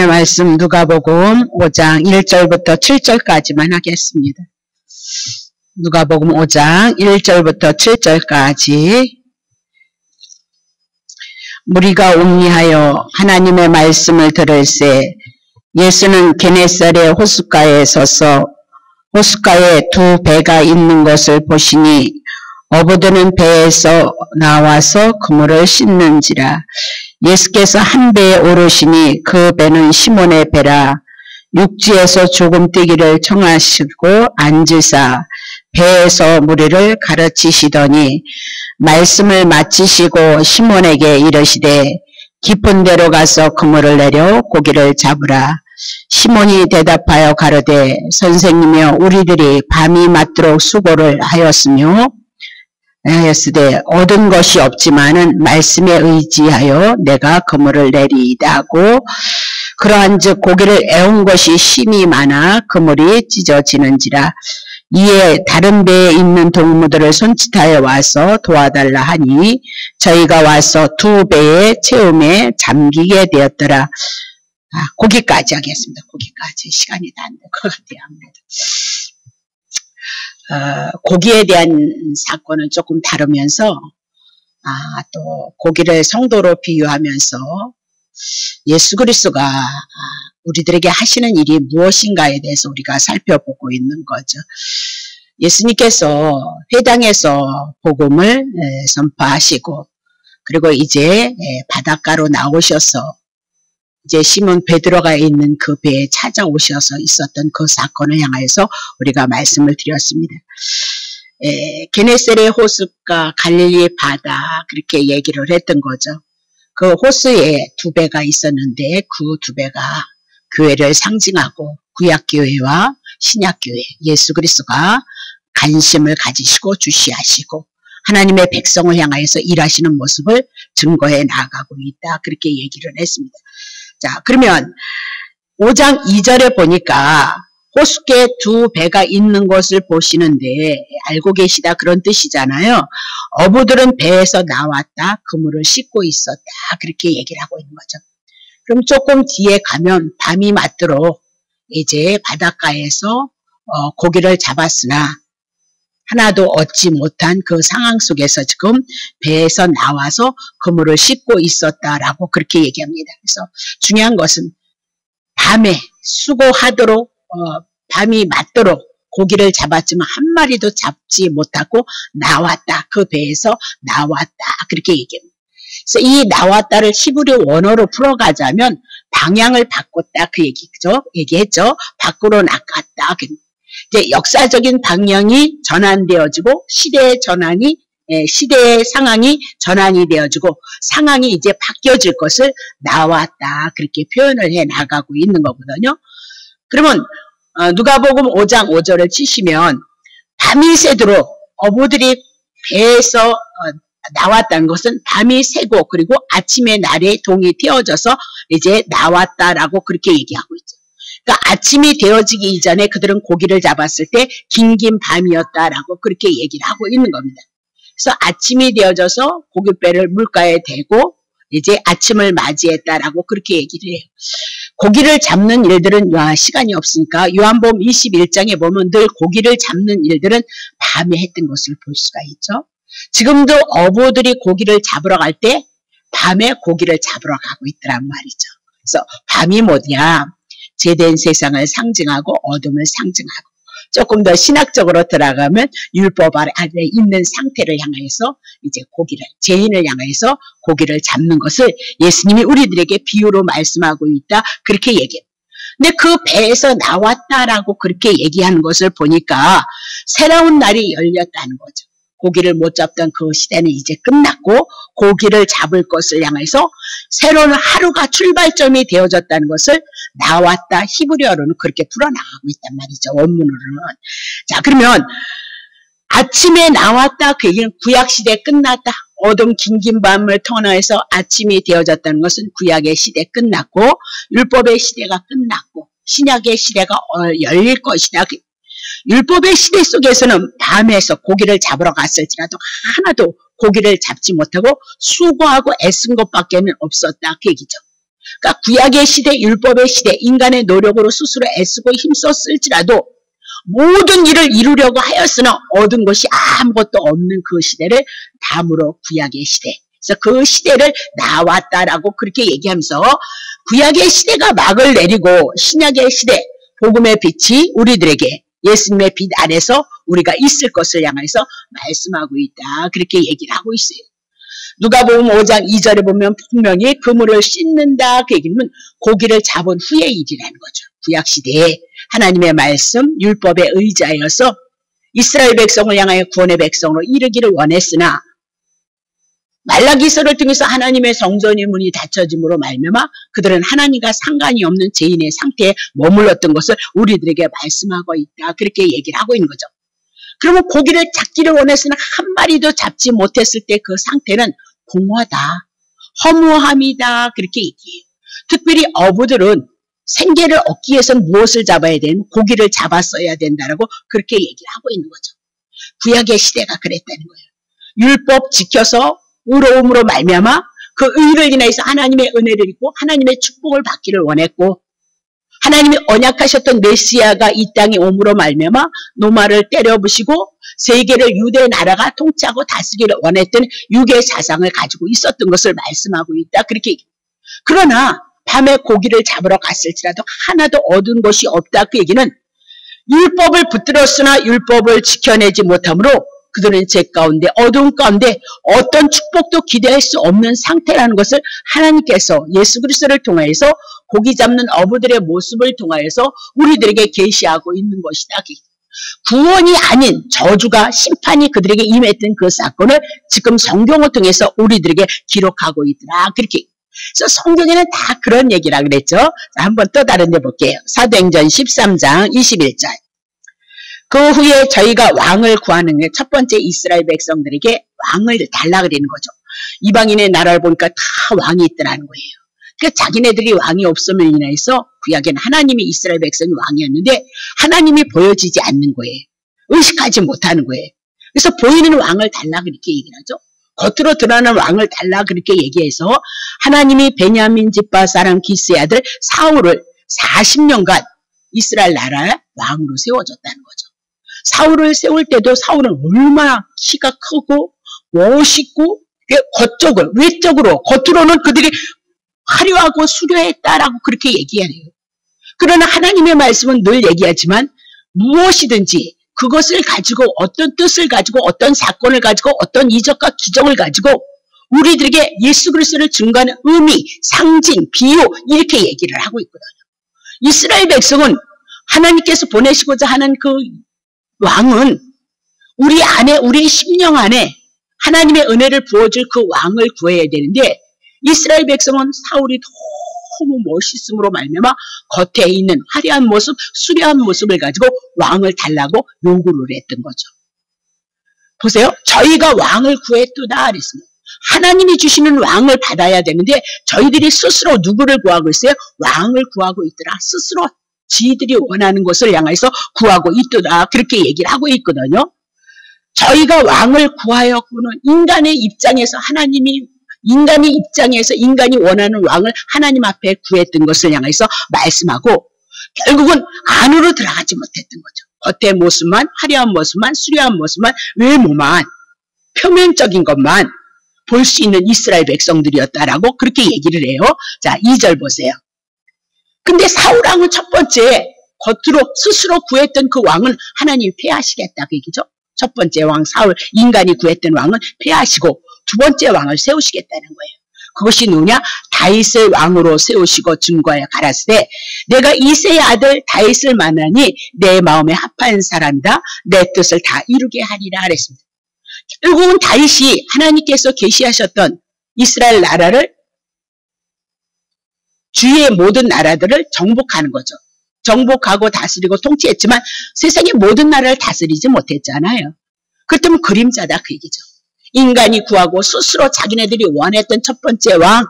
말씀 누가복음 5장 1절부터 7절까지만 하겠습니다. 누가복음 5장 1절부터 7절까지. 무리가 음미하여 하나님의 말씀을 들을새 예수는 게네사렛 호숫가에 서서 호숫가에 두 배가 있는 것을 보시니 어부들은 배에서 나와서 그물을 씻는지라. 예수께서 한 배에 오르시니 그 배는 시몬의 배라. 육지에서 조금 뛰기를 청하시고 앉으사 배에서 무리를 가르치시더니 말씀을 마치시고 시몬에게 이르시되 깊은 데로 가서 그물을 내려 고기를 잡으라. 시몬이 대답하여 가로되 선생님이여 우리들이 밤이 맞도록 수고를 하였으되 얻은 것이 없지만은 말씀에 의지하여 내가 그물을 내리이다 하고 그러한즉 고기를 애운 것이 심히 많아 그물이 찢어지는지라. 이에 다른 배에 있는 동무들을 손짓하여 와서 도와달라 하니 저희가 와서 두 배의 채움에 잠기게 되었더라. 거기까지 하겠습니다. 거기까지 시간이 다 안 될 것 같아요. 아무래도. 고기에 대한 사건은 조금 다루면서 또 고기를 성도로 비유하면서 예수 그리스도가 우리들에게 하시는 일이 무엇인가에 대해서 우리가 살펴보고 있는 거죠. 예수님께서 회당에서 복음을 선포하시고 그리고 이제 바닷가로 나오셔서 이제 시몬 베드로가 있는 그 배에 찾아오셔서 있었던 그 사건을 향하여서 우리가 말씀을 드렸습니다. 게네사렛 호숫가 갈릴리 바다 그렇게 얘기를 했던 거죠. 그 호수에 두 배가 있었는데 그 두 배가 교회를 상징하고 구약교회와 신약교회 예수 그리스도가 관심을 가지시고 주시하시고 하나님의 백성을 향하여서 일하시는 모습을 증거해 나가고 있다. 그렇게 얘기를 했습니다. 자, 그러면 5장 2절에 보니까 호숫가에 두 배가 있는 것을 보시는데 알고 계시다 그런 뜻이잖아요. 어부들은 배에서 나왔다. 그물을 씻고 있었다. 그렇게 얘기를 하고 있는 거죠. 그럼 조금 뒤에 가면 밤이 맞도록 이제 바닷가에서 고기를 잡았으나 하나도 얻지 못한 그 상황 속에서 지금 배에서 나와서 그물을 씻고 있었다라고 그렇게 얘기합니다. 그래서 중요한 것은 밤에 수고하도록 밤이 맞도록 고기를 잡았지만 한 마리도 잡지 못하고 나왔다. 그 배에서 나왔다. 그렇게 얘기합니다. 그래서 이 나왔다를 히브리 원어로 풀어가자면 방향을 바꿨다. 그 얘기죠. 얘기했죠. 밖으로 나갔다. 이제 역사적인 방향이 전환되어지고 시대의 상황이 전환이 되어지고 상황이 이제 바뀌어질 것을 나왔다. 그렇게 표현을 해 나가고 있는 거거든요. 그러면 누가복음 5장 5절을 치시면 밤이 새도록 어부들이 배에서 나왔다는 것은 밤이 새고 그리고 아침에 날에 동이 띄어져서 이제 나왔다라고 그렇게 얘기하고 있죠. 그러니까 아침이 되어지기 이전에 그들은 고기를 잡았을 때 긴긴 밤이었다라고 그렇게 얘기를 하고 있는 겁니다. 그래서 아침이 되어져서 고깃배를 물가에 대고 이제 아침을 맞이했다라고 그렇게 얘기를 해요. 고기를 잡는 일들은 시간이 없으니까 요한복음 21장에 보면 늘 고기를 잡는 일들은 밤에 했던 것을 볼 수가 있죠. 지금도 어부들이 고기를 잡으러 갈 때 밤에 고기를 잡으러 가고 있더란 말이죠. 그래서 밤이 뭐냐? 죄된 세상을 상징하고 어둠을 상징하고 조금 더 신학적으로 들어가면 율법 아래 있는 상태를 향해서 이제 죄인을 향해서 고기를 잡는 것을 예수님이 우리들에게 비유로 말씀하고 있다. 그렇게 얘기해요. 근데 그 배에서 나왔다라고 그렇게 얘기하는 것을 보니까 새로운 날이 열렸다는 거죠. 고기를 못 잡던 그 시대는 이제 끝났고 고기를 잡을 것을 향해서 새로운 하루가 출발점이 되어졌다는 것을 나왔다. 히브리어로는 그렇게 풀어나가고 있단 말이죠. 원문으로는. 자, 그러면 아침에 나왔다. 그 얘기는 구약시대 끝났다. 어둠 긴긴 밤을 통해서 아침이 되어졌다는 것은 구약의 시대 끝났고 율법의 시대가 끝났고 신약의 시대가 열릴 것이다. 율법의 시대 속에서는 밤에서 고기를 잡으러 갔을지라도 하나도 고기를 잡지 못하고 수고하고 애쓴 것밖에는 없었다. 그 얘기죠. 그러니까 구약의 시대, 율법의 시대, 인간의 노력으로 스스로 애쓰고 힘썼을지라도 모든 일을 이루려고 하였으나 얻은 것이 아무것도 없는 그 시대를 다음으로 구약의 시대. 그래서 그 시대를 나왔다라고 그렇게 얘기하면서 구약의 시대가 막을 내리고 신약의 시대, 복음의 빛이 우리들에게 예수님의 빛 안에서 우리가 있을 것을 향해서 말씀하고 있다. 그렇게 얘기를 하고 있어요. 누가복음 5장 2절에 보면 분명히 그물을 씻는다. 그 얘기는 고기를 잡은 후의 일이라는 거죠. 구약시대에 하나님의 말씀, 율법에 의지하여서 이스라엘 백성을 향하여 구원의 백성으로 이르기를 원했으나 말라기서를 통해서 하나님의 성전의 문이 닫혀짐으로 말미암아 그들은 하나님과 상관이 없는 죄인의 상태에 머물렀던 것을 우리들에게 말씀하고 있다. 그렇게 얘기를 하고 있는 거죠. 그러면 고기를 잡기를 원했으나 한 마리도 잡지 못했을 때 그 상태는 공허하다, 허무함이다. 그렇게 얘기해요. 특별히 어부들은 생계를 얻기 위해서는 무엇을 잡아야 되는? 고기를 잡았어야 된다라고 그렇게 얘기를 하고 있는 거죠. 구약의 시대가 그랬다는 거예요. 율법 지켜서 의로움으로 말미암아 그 의를 인해서 하나님의 은혜를 입고 하나님의 축복을 받기를 원했고 하나님이 언약하셨던 메시아가 이 땅에 옴으로 말미암아 노마를 때려부시고 세계를 유대 나라가 통치하고 다스리기를 원했던 유괴 사상을 가지고 있었던 것을 말씀하고 있다. 그렇게 얘기합니다. 그러나 밤에 고기를 잡으러 갔을지라도 하나도 얻은 것이 없다. 그 얘기는 율법을 붙들었으나 율법을 지켜내지 못하므로 그들은 죄 가운데 어두운 가운데 어떤 축복도 기대할 수 없는 상태라는 것을 하나님께서 예수 그리스도를 통하여서 고기 잡는 어부들의 모습을 통하여서 우리들에게 계시하고 있는 것이다. 구원이 아닌 저주가 심판이 그들에게 임했던 그 사건을 지금 성경을 통해서 우리들에게 기록하고 있더라. 그렇게. 그래서 성경에는 다 그런 얘기라 그랬죠. 자, 한번 또 다른 데 볼게요. 사도행전 13장 21절. 그 후에 저희가 왕을 구하는 게 첫 번째 이스라엘 백성들에게 왕을 달라 그러는 거죠. 이방인의 나라를 보니까 다 왕이 있더라는 거예요. 그러니까 자기네들이 왕이 없음을 인해서 구약에는 하나님이 이스라엘 백성이 왕이었는데 하나님이 보여지지 않는 거예요. 의식하지 못하는 거예요. 그래서 보이는 왕을 달라 그렇게 얘기를 하죠. 겉으로 드러나는 왕을 달라 그렇게 얘기해서 하나님이 베냐민 집파 사람 기스의 아들 사울을 40년간 이스라엘 나라의 왕으로 세워줬다는 거죠. 사울을 세울 때도 사울은 얼마나 키가 크고 멋있고 겉쪽을 외적으로 겉으로는 그들이 화려하고 수려했다라고 그렇게 얘기해요. 그러나 하나님의 말씀은 늘 얘기하지만 무엇이든지 그것을 가지고 어떤 뜻을 가지고 어떤 사건을 가지고 어떤 이적과 기적을 가지고 우리들에게 예수 그리스도를 증거하는 의미, 상징, 비유 이렇게 얘기를 하고 있거든요. 이스라엘 백성은 하나님께서 보내시고자 하는 그 왕은 우리 안에 우리의 심령 안에 하나님의 은혜를 부어줄 그 왕을 구해야 되는데 이스라엘 백성은 사울이 너무 멋있음으로 말미암아 겉에 있는 화려한 모습, 수려한 모습을 가지고 왕을 달라고 요구를 했던 거죠. 보세요. 저희가 왕을 구했도다 그랬습니다. 하나님이 주시는 왕을 받아야 되는데 저희들이 스스로 누구를 구하고 있어요? 왕을 구하고 있더라. 스스로 지들이 원하는 것을 향해서 구하고 있더라. 그렇게 얘기를 하고 있거든요. 저희가 왕을 구하였고는 인간의 입장에서 인간이 원하는 왕을 하나님 앞에 구했던 것을 향해서 말씀하고 결국은 안으로 들어가지 못했던 거죠. 겉의 모습만, 화려한 모습만, 수려한 모습만, 외모만, 표면적인 것만 볼 수 있는 이스라엘 백성들이었다라고 그렇게 얘기를 해요. 자, 2절 보세요. 근데 사울왕은 첫 번째 겉으로 스스로 구했던 그 왕은 하나님이 폐하시겠다 그 얘기죠. 첫 번째 왕 사울, 인간이 구했던 왕은 폐하시고 두 번째 왕을 세우시겠다는 거예요. 그것이 누구냐? 다윗을 왕으로 세우시고 증거하여 가라사대 내가 이새의 아들 다윗을 만나니 내 마음에 합한 사람이다. 내 뜻을 다 이루게 하리라 그랬습니다. 결국은 다윗이 하나님께서 계시하셨던 이스라엘 나라를 주위의 모든 나라들을 정복하는 거죠. 정복하고 다스리고 통치했지만 세상의 모든 나라를 다스리지 못했잖아요. 그렇다면 그림자다 그 얘기죠. 인간이 구하고 스스로 자기네들이 원했던 첫 번째 왕,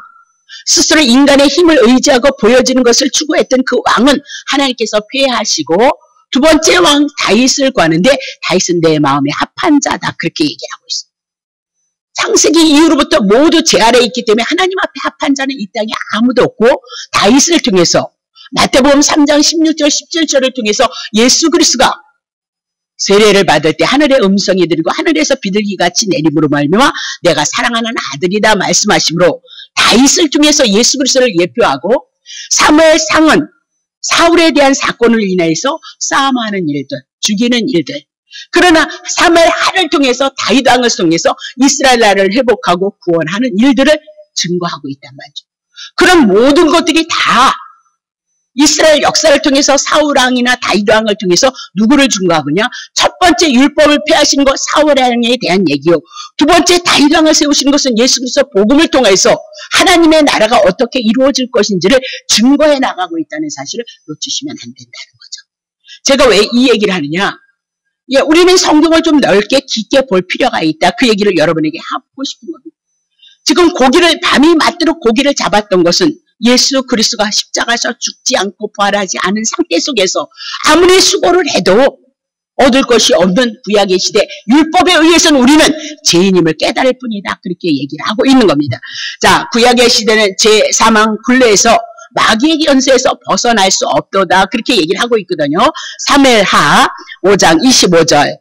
스스로 인간의 힘을 의지하고 보여지는 것을 추구했던 그 왕은 하나님께서 폐하시고 두 번째 왕 다윗을 구하는데 다윗은 내 마음에 합한 자다 그렇게 얘기하고 있습니다. 창세기 이후로부터 모두 제 아래에 있기 때문에 하나님 앞에 합한 자는 이 땅에 아무도 없고 다윗을 통해서 마태복음 3장 16절 17절을 통해서 예수 그리스도가 세례를 받을 때 하늘의 음성이 들리고 하늘에서 비둘기같이 내림으로 말미암아 내가 사랑하는 아들이다 말씀하심으로 다윗을 통해서 예수 그리스도를 예표하고 사무엘상은 사울에 대한 사건을 인해서 싸움하는 일들, 죽이는 일들. 그러나 사무엘하를 통해서 다윗 왕을 통해서 이스라엘 나라를 회복하고 구원하는 일들을 증거하고 있단 말이죠. 그런 모든 것들이 다 이스라엘 역사를 통해서 사울 왕이나 다윗 왕을 통해서 누구를 증거하느냐? 첫 번째 율법을 폐하신 것 사울 왕에 대한 얘기요. 두 번째 다윗 왕을 세우신 것은 예수 그리스도 복음을 통해서 하나님의 나라가 어떻게 이루어질 것인지를 증거해 나가고 있다는 사실을 놓치시면 안 된다는 거죠. 제가 왜 이 얘기를 하느냐? 예, 우리는 성경을 좀 넓게 깊게 볼 필요가 있다. 그 얘기를 여러분에게 하고 싶은 겁니다. 지금 고기를 밤이 맞도록 고기를 잡았던 것은 예수 그리스도가 십자가에서 죽지 않고 부활하지 않은 상태 속에서 아무리 수고를 해도 얻을 것이 없는 구약의 시대 율법에 의해서는 우리는 죄인임을 깨달을 뿐이다. 그렇게 얘기를 하고 있는 겁니다. 자, 구약의 시대는 제3왕 굴레에서 마귀의 연쇄에서 벗어날 수 없도다. 그렇게 얘기를 하고 있거든요. 사무엘하 5장 25절.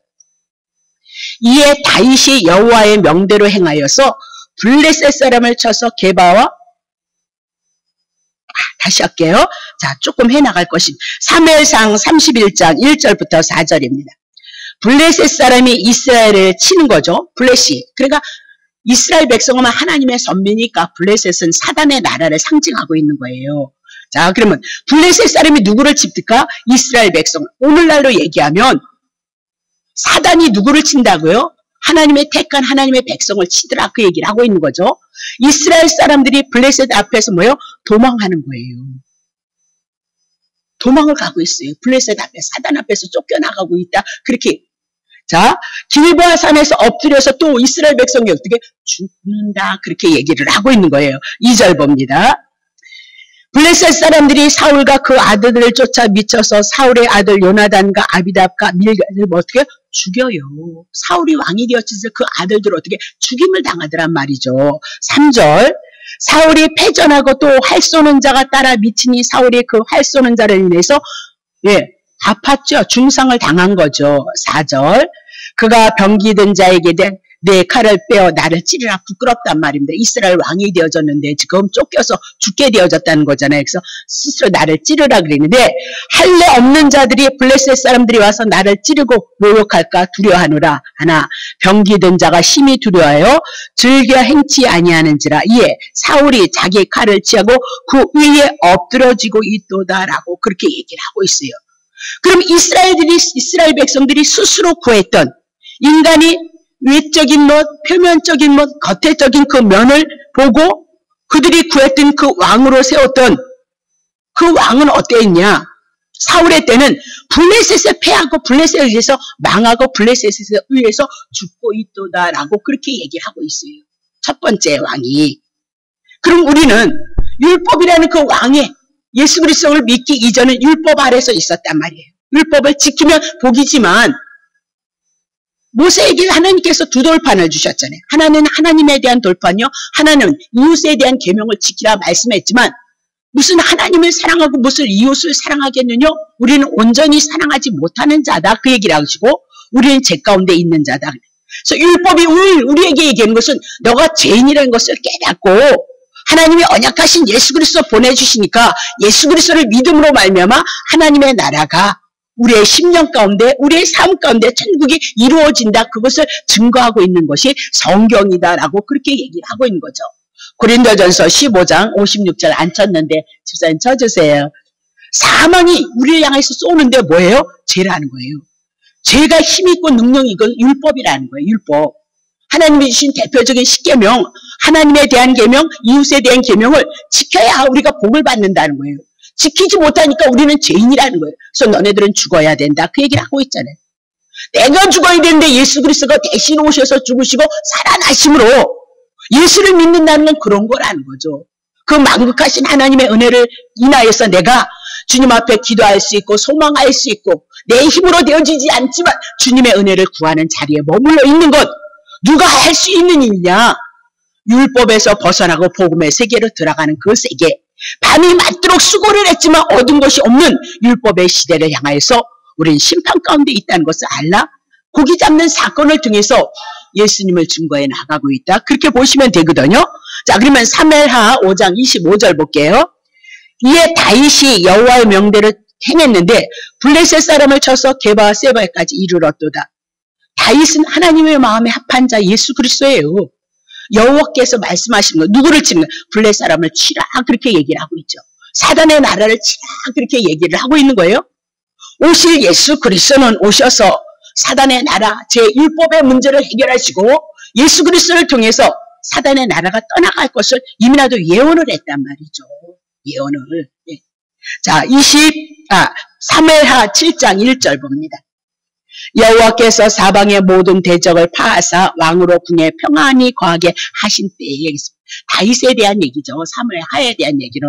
이에 다윗이 여호와의 명대로 행하여서 블레셋 사람을 쳐서 게바와 다시 할게요. 자, 조금 해나갈 것입니다. 사무엘상 31장 1절부터 4절입니다. 블레셋 사람이 이스라엘을 치는 거죠. 블레셋. 그러니까 이스라엘 백성은 하나님의 선비니까 블레셋은 사단의 나라를 상징하고 있는 거예요. 자, 그러면 블레셋 사람이 누구를 칩니까? 이스라엘 백성. 오늘날로 얘기하면 사단이 누구를 친다고요? 하나님의 택한 하나님의 백성을 치더라. 그 얘기를 하고 있는 거죠. 이스라엘 사람들이 블레셋 앞에서 뭐요? 도망하는 거예요. 도망을 가고 있어요. 블레셋 앞에, 사단 앞에서 쫓겨나가고 있다. 그렇게. 자, 길보아 산에서 엎드려서 또 이스라엘 백성이 어떻게 죽는다. 그렇게 얘기를 하고 있는 거예요. 2절 봅니다. 블레셋 사람들이 사울과 그 아들들을 쫓아 미쳐서 사울의 아들 요나단과 아비답과 밀가를 어떻게 죽여요. 사울이 왕이 되었을 때 그 아들들을 어떻게 죽임을 당하더란 말이죠. 3절. 사울이 패전하고 또 활 쏘는 자가 따라 미치니 사울이 그 활 쏘는 자를 인해서 아팠죠. 중상을 당한 거죠. 4절. 그가 병기든 자에게 내 칼을 빼어 나를 찌르라. 부끄럽단 말입니다. 이스라엘 왕이 되어졌는데 지금 쫓겨서 죽게 되어졌다는 거잖아요. 그래서 스스로 나를 찌르라 그랬는데 할례 없는 자들이 블레셋 사람들이 와서 나를 찌르고 모욕할까 두려워하노라. 하나 병기든 자가 심히 두려워하여 즐겨 행치 아니하는지라. 이에 사울이 자기 칼을 취하고 그 위에 엎드러지고 있도다라고 그렇게 얘기를 하고 있어요. 그럼 이스라엘 백성들이 스스로 구했던 인간이 외적인 것, 표면적인 것, 겉에적인 그 면을 보고 그들이 구했던 그 왕으로 세웠던 그 왕은 어땠냐? 사울의 때는 블레셋에 패하고 블레셋에 의해서 망하고 블레셋에 의해서 죽고 있도다라고 그렇게 얘기를 하고 있어요. 첫 번째 왕이. 그럼 우리는 율법이라는 그 왕의 예수 그리스도를 믿기 이전은 율법 아래서 있었단 말이에요. 율법을 지키면 복이지만 모세에게 하나님께서 두 돌판을 주셨잖아요. 하나는 하나님에 대한 돌판이요. 하나는 이웃에 대한 계명을 지키라 말씀했지만 무슨 하나님을 사랑하고 무슨 이웃을 사랑하겠느냐? 우리는 온전히 사랑하지 못하는 자다. 그 얘기를 하시고 우리는 죄 가운데 있는 자다. 그래서 율법이 우리에게 얘기하는 것은 너가 죄인이라는 것을 깨닫고 하나님이 언약하신 예수 그리스도 보내주시니까 예수 그리스도를 믿음으로 말미암아 하나님의 나라가 우리의 심령 가운데 우리의 삶 가운데 천국이 이루어진다. 그것을 증거하고 있는 것이 성경이다라고 그렇게 얘기를 하고 있는 거죠. 고린도전서 15장 56절 안 쳤는데 집사님 쳐주세요. 사망이 우리를 향해서 쏘는데 뭐예요? 죄라는 거예요. 죄가 힘있고 능력이 이건 율법이라는 거예요. 율법. 하나님이 주신 대표적인 십계명, 하나님에 대한 계명, 이웃에 대한 계명을 지켜야 우리가 복을 받는다는 거예요. 지키지 못하니까 우리는 죄인이라는 거예요. 그래서 너네들은 죽어야 된다. 그 얘기를 하고 있잖아요. 내가 죽어야 되는데 예수 그리스도가 대신 오셔서 죽으시고 살아나심으로 예수를 믿는다는 건 그런 거라는 거죠. 그 만극하신 하나님의 은혜를 인하여서 내가 주님 앞에 기도할 수 있고 소망할 수 있고 내 힘으로 되어지지 않지만 주님의 은혜를 구하는 자리에 머물러 있는 것. 누가 할 수 있는 일이냐? 율법에서 벗어나고 복음의 세계로 들어가는 그 세계. 밤이 맞도록 수고를 했지만 얻은 것이 없는 율법의 시대를 향하여서 우리는 심판 가운데 있다는 것을 알라? 고기 잡는 사건을 통해서 예수님을 증거해 나가고 있다. 그렇게 보시면 되거든요. 자, 그러면 사무엘하 5장 25절 볼게요. 이에 다윗이 여호와의 명대로 행했는데 블레셋 사람을 쳐서 게바와 세바까지 이르렀도다. 다윗은 하나님의 마음에 합한 자 예수 그리스도예요. 여호와께서 말씀하신 거 누구를 치는 거예요? 블레셋 사람을 치라 그렇게 얘기를 하고 있죠. 사단의 나라를 치라 그렇게 얘기를 하고 있는 거예요. 오실 예수 그리스도는 오셔서 사단의 나라 제1법의 문제를 해결하시고 예수 그리스도를 통해서 사단의 나라가 떠나갈 것을 이미라도 예언을 했단 말이죠. 예언을. 네. 자, 사무엘하 7장 1절 봅니다. 여호와께서 사방의 모든 대적을 파하사 왕으로 궁에 평안히 거하게 하신 때에 다윗에 대한 얘기죠. 사무엘하에 대한 얘기는.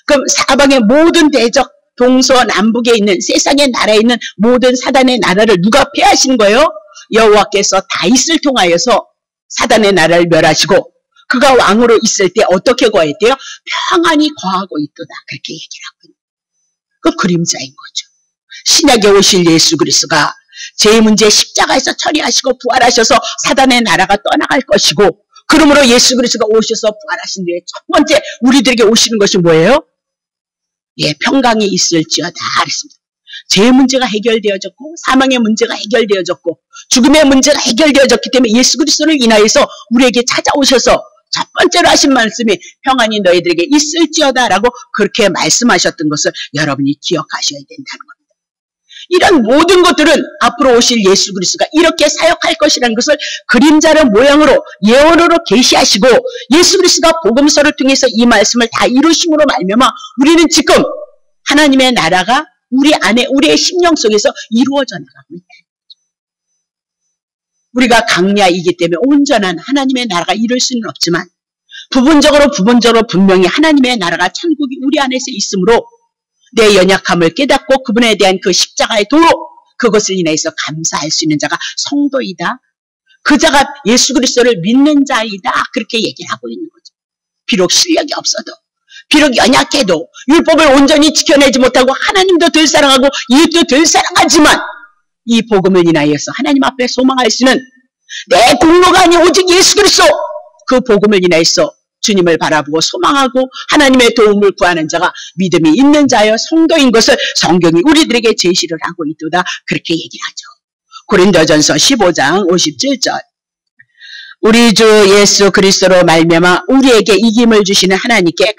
그럼 사방의 모든 대적 동서남북에 있는 세상의 나라에 있는 모든 사단의 나라를 누가 패하신 거예요? 여호와께서 다윗을 통하여서 사단의 나라를 멸하시고 그가 왕으로 있을 때 어떻게 거했대요? 평안히 거하고 있도다. 그렇게 얘기를 하고 있는 그 그림자인 거죠. 신약에 오실 예수 그리스도가 제 문제 십자가에서 처리하시고 부활하셔서 사단의 나라가 떠나갈 것이고 그러므로 예수 그리스도가 오셔서 부활하신 뒤에 첫 번째 우리들에게 오시는 것이 뭐예요? 예, 평강이 있을지어다 그랬습니다. 죄의 문제가 해결되어졌고 사망의 문제가 해결되어졌고 죽음의 문제가 해결되어졌기 때문에 예수 그리스도를 인하여서 우리에게 찾아오셔서 첫 번째로 하신 말씀이 평안이 너희들에게 있을지어다 라고 그렇게 말씀하셨던 것을 여러분이 기억하셔야 된다는 겁니다. 이런 모든 것들은 앞으로 오실 예수 그리스도가 이렇게 사역할 것이라는 것을 그림자를 모양으로 예언으로 계시하시고 예수 그리스도가 복음서를 통해서 이 말씀을 다 이루심으로 말미암아 우리는 지금 하나님의 나라가 우리 안에 우리의 심령 속에서 이루어져 나가고 있다. 우리가 강야이기 때문에 온전한 하나님의 나라가 이룰 수는 없지만 부분적으로 분명히 하나님의 나라가 천국이 우리 안에서 있으므로 내 연약함을 깨닫고 그분에 대한 그 십자가의 도로 그것을 인해서 감사할 수 있는 자가 성도이다. 그 자가 예수 그리스도를 믿는 자이다. 그렇게 얘기를 하고 있는 거죠. 비록 실력이 없어도 비록 연약해도 율법을 온전히 지켜내지 못하고 하나님도 덜 사랑하고 이웃도 덜 사랑하지만 이 복음을 인하여서 하나님 앞에 소망할 수는 내 공로가 아닌 오직 예수 그리스도 그 복음을 인하여서 주님을 바라보고 소망하고 하나님의 도움을 구하는 자가 믿음이 있는 자여 성도인 것을 성경이 우리들에게 제시를 하고 있도다. 그렇게 얘기를 하죠. 고린도전서 15장 57절 우리 주 예수 그리스도로 말미암아 우리에게 이김을 주시는 하나님께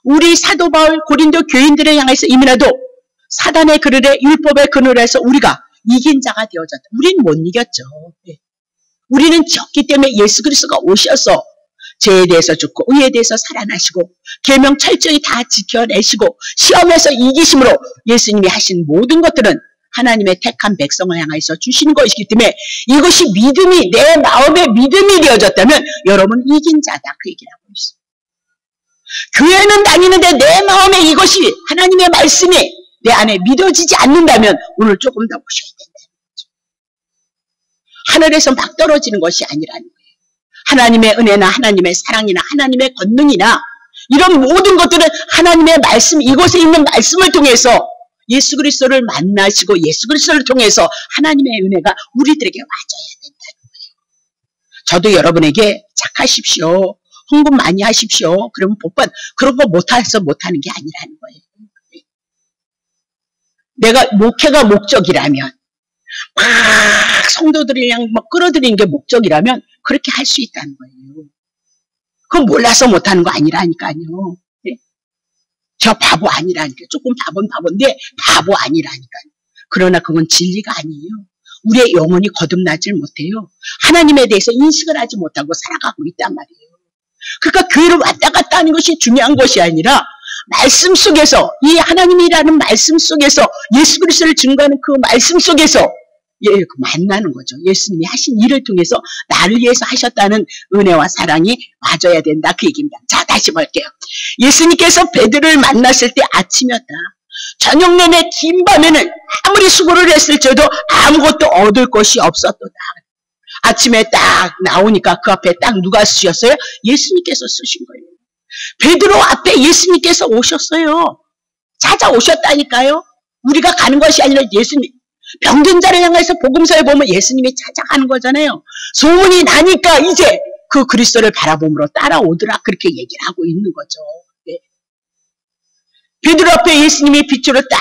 우리 사도 바울 고린도 교인들을 향해서 이미라도 사단의 그늘에 율법의 그늘에서 우리가 이긴 자가 되어졌다. 우리는 못 이겼죠. 우리는 졌기 때문에 예수 그리스도가 오셔서 죄에 대해서 죽고 의에 대해서 살아나시고 계명 철저히 다 지켜내시고 시험에서 이기심으로 예수님이 하신 모든 것들은 하나님의 택한 백성을 향해서 주시는 것이기 때문에 이것이 믿음이 내 마음의 믿음이 되어졌다면 여러분 이긴 자다. 그 얘기를 하고 있어요. 교회는 다니는데 내 마음에 이것이 하나님의 말씀이 내 안에 믿어지지 않는다면 오늘 조금 더 보셔야 된다는 거죠. 하늘에서 막 떨어지는 것이 아니라는 거예요. 하나님의 은혜나 하나님의 사랑이나 하나님의 권능이나 이런 모든 것들은 하나님의 말씀 이곳에 있는 말씀을 통해서 예수 그리스도를 만나시고 예수 그리스도를 통해서 하나님의 은혜가 우리들에게 와줘야 된다는 거예요. 저도 여러분에게 착하십시오. 헌금 많이 하십시오. 그러면 복받 그런 거 못해서 못하는 게 아니라는 거예요. 내가 목회가 목적이라면 막 성도들이랑 막 끌어들이는 게 목적이라면 그렇게 할 수 있다는 거예요. 그건 몰라서 못하는 거 아니라니까요. 네? 저 바보 아니라니까. 조금 바본데 바보 아니라니까요. 그러나 그건 진리가 아니에요. 우리의 영혼이 거듭나질 못해요. 하나님에 대해서 인식을 하지 못하고 살아가고 있단 말이에요. 그러니까 교회를 왔다 갔다 하는 것이 중요한 것이 아니라 말씀 속에서 이 하나님이라는 말씀 속에서 예수 그리스도를 증거하는 그 말씀 속에서 만나는 거죠. 예수님이 하신 일을 통해서 나를 위해서 하셨다는 은혜와 사랑이 와줘야 된다. 그 얘기입니다. 자, 다시 볼게요. 예수님께서 베드로를 만났을 때 아침이었다. 저녁 내내 긴 밤에는 아무리 수고를 했을지라도 아무것도 얻을 것이 없었도다. 아침에 딱 나오니까 그 앞에 딱 누가 쓰셨어요? 예수님께서 쓰신 거예요. 베드로 앞에 예수님께서 오셨어요. 찾아오셨다니까요. 우리가 가는 것이 아니라 예수님. 병든 자를 향해서 복음서에 보면 예수님이 찾아가는 거잖아요. 소문이 나니까 이제 그 그리스도를 바라봄으로 따라오더라. 그렇게 얘기를 하고 있는 거죠. 네. 베드로 앞에 예수님이 빛으로 딱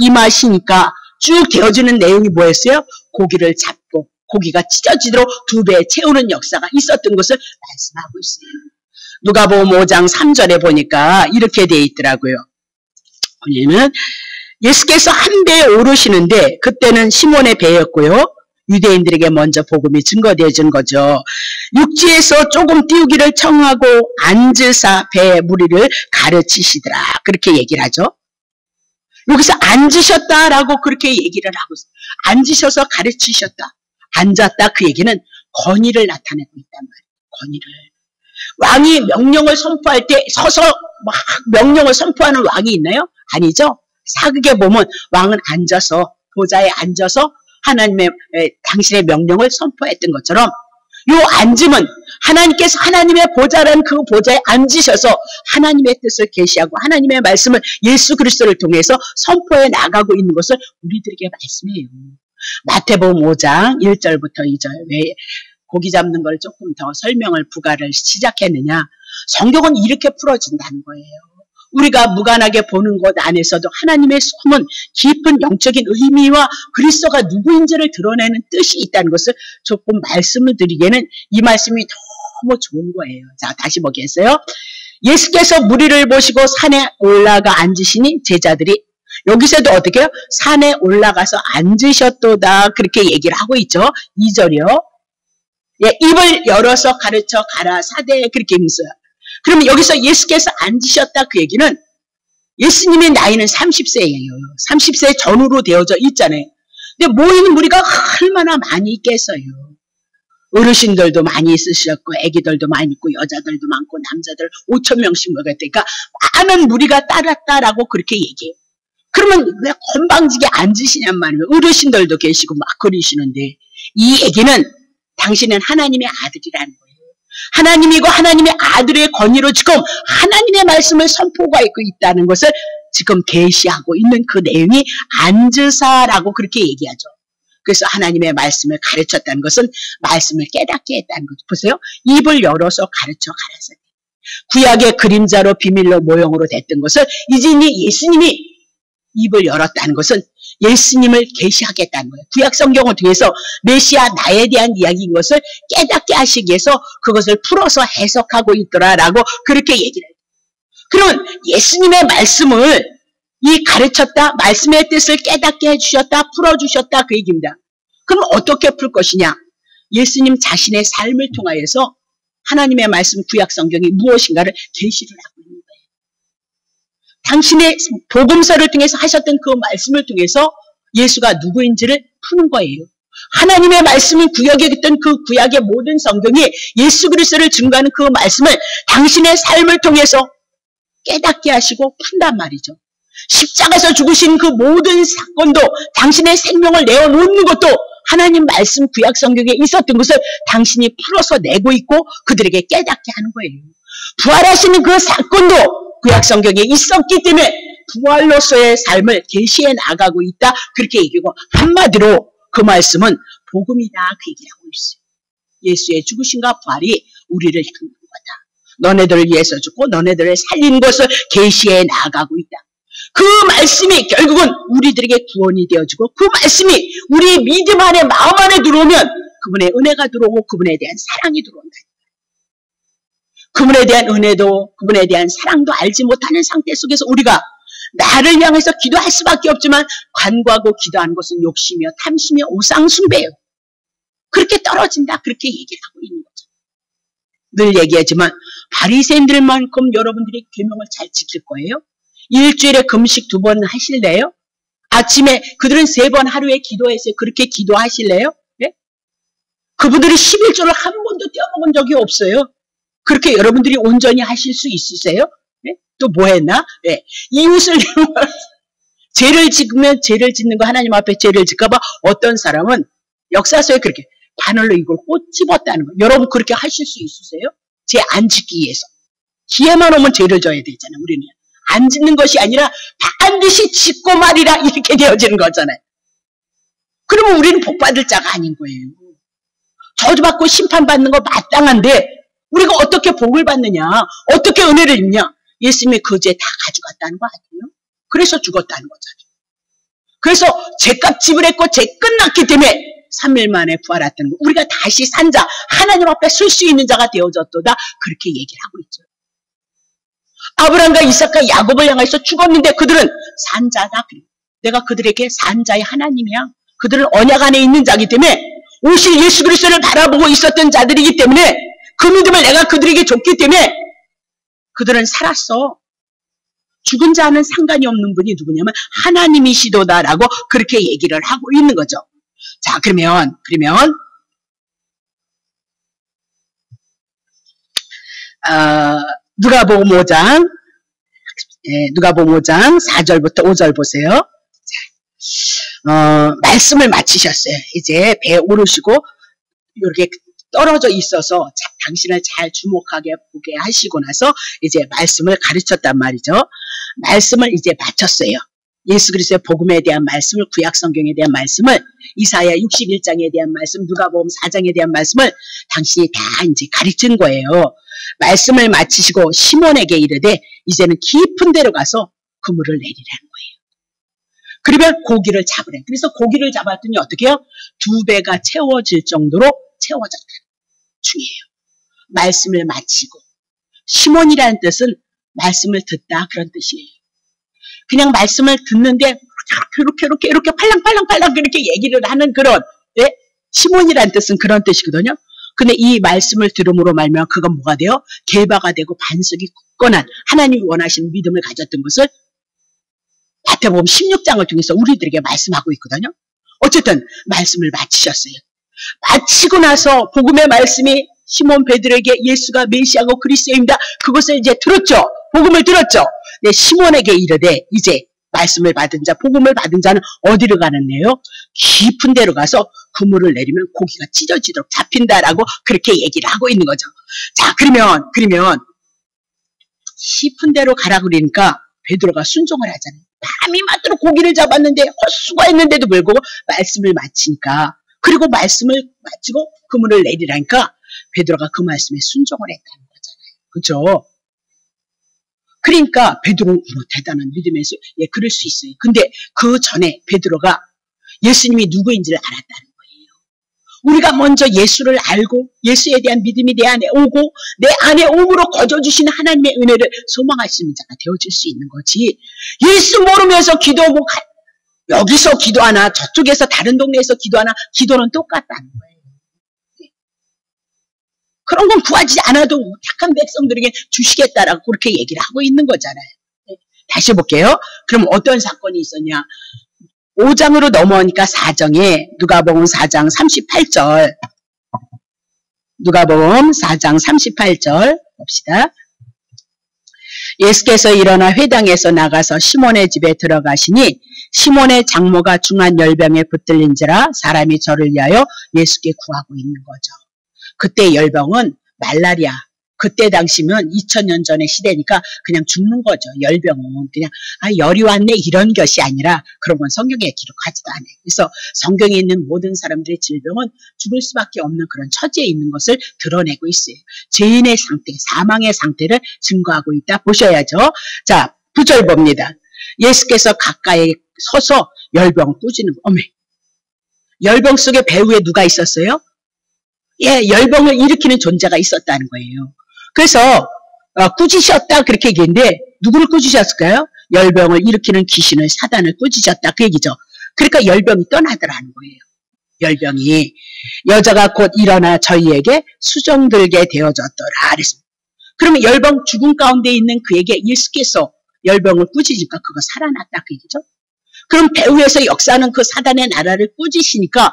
임하시니까 쭉 되어지는 내용이 뭐였어요? 고기를 잡고 고기가 찢어지도록 2배 채우는 역사가 있었던 것을 말씀하고 있어요. 누가복음 5장 3절에 보니까 이렇게 돼 있더라고요. 왜냐면 예수께서 한 배에 오르시는데 그때는 시몬의 배였고요. 유대인들에게 먼저 복음이 증거되어진 거죠. 육지에서 조금 띄우기를 청하고 앉으사 배의 무리를 가르치시더라. 그렇게 얘기를 하죠. 여기서 앉으셨다라고 그렇게 얘기를 하고 있어요. 앉으셔서 가르치셨다. 앉았다 그 얘기는 권위를 나타내고 있단 말이에요. 권위를. 왕이 명령을 선포할 때 서서 막 명령을 선포하는 왕이 있나요? 아니죠. 사극에 보면 왕은 앉아서 보좌에 앉아서 하나님의 당신의 명령을 선포했던 것처럼 요 앉음은 하나님께서 하나님의 보좌라는 그 보좌에 앉으셔서 하나님의 뜻을 계시하고 하나님의 말씀을 예수 그리스도를 통해서 선포해 나가고 있는 것을 우리들에게 말씀해요. 마태복음 5장 1절부터 2절. 왜 고기 잡는 걸 조금 더 설명을 부가를 시작했느냐. 성경은 이렇게 풀어진다는 거예요. 우리가 무관하게 보는 것 안에서도 하나님의 숨은 깊은 영적인 의미와 그리스도가 누구인지를 드러내는 뜻이 있다는 것을 조금 말씀을 드리기에는 이 말씀이 너무 좋은 거예요. 자, 다시 보겠어요. 예수께서 무리를 보시고 산에 올라가 앉으시니 제자들이 여기서도 어떻게 해요? 산에 올라가서 앉으셨도다. 그렇게 얘기를 하고 있죠. 2절이요. 예, 입을 열어서 가르쳐 가라 사대에 그렇게 임했어요. 그러면 여기서 예수께서 앉으셨다 그 얘기는 예수님의 나이는 30세예요. 30세 전후로 되어져 있잖아요. 근데 모이는 무리가 얼마나 많이 있겠어요. 어르신들도 많이 있으셨고 애기들도 많이 있고 여자들도 많고 남자들 5,000명씩 모였으니까 많은 무리가 따랐다라고 그렇게 얘기해요. 그러면 왜 건방지게 앉으시냔 말이에요. 어르신들도 계시고 막 그러시는데 이 얘기는 당신은 하나님의 아들이라는 거예요. 하나님이고 하나님의 아들의 권위로 지금 하나님의 말씀을 선포가 있고 있다는 것을 지금 계시하고 있는 그 내용이 앉으사라고 그렇게 얘기하죠. 그래서 하나님의 말씀을 가르쳤다는 것은 말씀을 깨닫게 했다는 거죠. 보세요. 입을 열어서 가르쳐 가라사. 구약의 그림자로 비밀로 모형으로 됐던 것을 이제 예수님이 입을 열었다는 것은 예수님을 계시하겠다는 거예요. 구약 성경을 통해서 메시아 나에 대한 이야기인 것을 깨닫게 하시기 위해서 그것을 풀어서 해석하고 있더라라고 그렇게 얘기를 해요. 그러면 예수님의 말씀을 이 가르쳤다, 말씀의 뜻을 깨닫게 해주셨다, 풀어주셨다 그 얘기입니다. 그럼 어떻게 풀 것이냐? 예수님 자신의 삶을 통하여서 하나님의 말씀 구약 성경이 무엇인가를 계시를 하고 있는 거예요. 당신의 복음서를 통해서 하셨던 그 말씀을 통해서 예수가 누구인지를 푸는 거예요. 하나님의 말씀이 구약에 있던 그 구약의 모든 성경이 예수 그리스도를 증거하는 그 말씀을 당신의 삶을 통해서 깨닫게 하시고 푼단 말이죠. 십자가에서 죽으신 그 모든 사건도 당신의 생명을 내어놓는 것도 하나님 말씀 구약 성경에 있었던 것을 당신이 풀어서 내고 있고 그들에게 깨닫게 하는 거예요. 부활하시는 그 사건도 구약 성경에 있었기 때문에 부활로서의 삶을 계시해 나가고 있다. 그렇게 얘기하고 한마디로 그 말씀은 복음이다. 그 얘기를 하고 있어요. 예수의 죽으심과 부활이 우리를 이끄는 거다. 너네들을 위해서 죽고 너네들을 살린 것을 계시해 나가고 있다. 그 말씀이 결국은 우리들에게 구원이 되어지고 그 말씀이 우리의 믿음 안에 마음 안에 들어오면 그분의 은혜가 들어오고 그분에 대한 사랑이 들어온다. 그분에 대한 은혜도 그분에 대한 사랑도 알지 못하는 상태 속에서 우리가 나를 향해서 기도할 수밖에 없지만 간구하고 기도하는 것은 욕심이며 탐심이며 우상숭배예요. 그렇게 떨어진다. 그렇게 얘기를 하고 있는 거죠. 늘 얘기하지만 바리새인들만큼 여러분들이 계명을 잘 지킬 거예요? 일주일에 금식 2번 하실래요? 아침에 그들은 3번 하루에 기도했어요. 그렇게 기도하실래요? 네? 그분들이 11조를 한 번도 떼어먹은 적이 없어요. 그렇게 여러분들이 온전히 하실 수 있으세요? 네? 또 뭐 했나? 네. 이웃을 죄를 짓으면 죄를 짓는 거 하나님 앞에 죄를 짓까봐 어떤 사람은 역사서에 그렇게 바늘로 이걸 꼬집었다는 거. 여러분 그렇게 하실 수 있으세요? 죄 안 짓기 위해서. 기회만 오면 죄를 져야 되잖아요. 우리는 안 짓는 것이 아니라 반드시 짓고 말이라 이렇게 되어지는 거잖아요. 그러면 우리는 복 받을 자가 아닌 거예요. 저주받고 심판받는 거 마땅한데 우리가 어떻게 복을 받느냐, 어떻게 은혜를 입냐. 예수님이 그 죄 다 가져갔다는 거 아니에요? 그래서 죽었다는 거잖아요. 그래서 죄값 지불했고 죄 끝났기 때문에 3일 만에 부활했다는 거. 우리가 다시 산 자, 하나님 앞에 설 수 있는 자가 되어졌도다. 그렇게 얘기를 하고 있죠. 아브라함과 이삭과 야곱을 향해서 죽었는데 그들은 산 자다. 내가 그들에게 산 자의 하나님이야. 그들은 언약 안에 있는 자이기 때문에 오실 예수 그리스도를 바라보고 있었던 자들이기 때문에 그 믿음을 내가 그들에게 줬기 때문에 그들은 살았어. 죽은 자는 상관이 없는 분이 누구냐면 하나님이시도다라고 그렇게 얘기를 하고 있는 거죠. 자, 그러면 누가복음 5장 4절부터 5절 보세요. 말씀을 마치셨어요. 이제 배에 오르시고 이렇게 떨어져 있어서 당신을 잘 주목하게 보게 하시고 나서 이제 말씀을 가르쳤단 말이죠. 말씀을 이제 마쳤어요. 예수 그리스도의 복음에 대한 말씀을, 구약 성경에 대한 말씀을, 이사야 61장에 대한 말씀, 누가복음 4장에 대한 말씀을 당신이 다 이제 가르친 거예요. 말씀을 마치시고 시몬에게 이르되 이제는 깊은 데로 가서 그물을 내리라는 거예요. 그러면 고기를 잡으래. 그래서 고기를 잡았더니 어떻게 해요? 2배가 채워질 정도로 채워졌다. 중요해요. 말씀을 마치고. 시몬이라는 뜻은 말씀을 듣다 그런 뜻이에요. 그냥 말씀을 듣는데 이렇게 팔랑팔랑 이렇게 얘기를 하는 그런, 예? 시몬이라는 뜻은 그런 뜻이거든요. 근데 이 말씀을 들음으로 말면 그건 뭐가 돼요? 개바가 되고 반석이 굳건한 하나님이 원하시는 믿음을 가졌던 것을 마태복음 16장을 통해서 우리들에게 말씀하고 있거든요. 어쨌든 말씀을 마치셨어요. 마치고 나서 복음의 말씀이 시몬 베드로에게 예수가 메시아고 그리스도입니다. 그것을 이제 들었죠. 복음을 들었죠. 네, 시몬에게 이르되 이제 말씀을 받은 자, 복음을 받은 자는 어디로 가는데요? 깊은 데로 가서 그물을 내리면 고기가 찢어지도록 잡힌다라고 그렇게 얘기를 하고 있는 거죠. 자, 그러면 깊은 데로 가라 그러니까 베드로가 순종을 하잖아요. 밤이 맞도록 고기를 잡았는데 헛수고했는데도 불구하고 말씀을 마치니까, 그리고 말씀을 마치고 그물을 내리라니까 베드로가 그 말씀에 순종을 했다는 거잖아요. 그렇죠? 그러니까 베드로는 대단한 믿음에서 그럴 수 있어요. 근데 그 전에 베드로가 예수님이 누구인지를 알았다는 거예요. 우리가 먼저 예수를 알고 예수에 대한 믿음이 내 안에 오고 내 안에 오므로 거저주시는 하나님의 은혜를 소망하시는 자가 되어질 수 있는 거지. 예수 모르면서 기도하고 여기서 기도하나 저쪽에서 다른 동네에서 기도하나 기도는 똑같다는 거예요. 그런 건 구하지 않아도 착한 백성들에게 주시겠다라고 그렇게 얘기를 하고 있는 거잖아요. 다시 볼게요. 그럼 어떤 사건이 있었냐. 5장으로 넘어오니까 4장에 누가복음 4장 38절. 누가복음 4장 38절 봅시다. 예수께서 일어나 회당에서 나가서 시몬의 집에 들어가시니 시몬의 장모가 중한 열병에 붙들린지라 사람이 저를 위하여 예수께 구하고 있는 거죠. 그때 열병은 말라리아. 그때 당시면 2000년 전의 시대니까 그냥 죽는 거죠. 열병은 그냥 열이 왔네 이런 것이 아니라 그런 건 성경에 기록하지도 않아요. 그래서 성경에 있는 모든 사람들의 질병은 죽을 수밖에 없는 그런 처지에 있는 것을 드러내고 있어요. 죄인의 상태, 사망의 상태를 증거하고 있다 보셔야죠. 자, 9절 봅니다. 예수께서 가까이 서서 열병을 꾸짖는 거. 어메, 열병 속에 배후에 누가 있었어요? 예, 열병을 일으키는 존재가 있었다는 거예요. 그래서 꾸짖으셨다 그렇게 얘기했는데 누구를 꾸짖으셨을까요? 열병을 일으키는 귀신을, 사단을 꾸짖으셨다 그 얘기죠. 그러니까 열병이 떠나더라는 거예요. 열병이 여자가 곧 일어나 저희에게 수종들게 되어졌더라 그랬습니다. 그러면 열병 죽음 가운데 있는 그에게 예수께서 열병을 꾸짖으니까 그거 살아났다 그 얘기죠. 그럼 배후에서 역사하는 그 사단의 나라를 꾸짖으시니까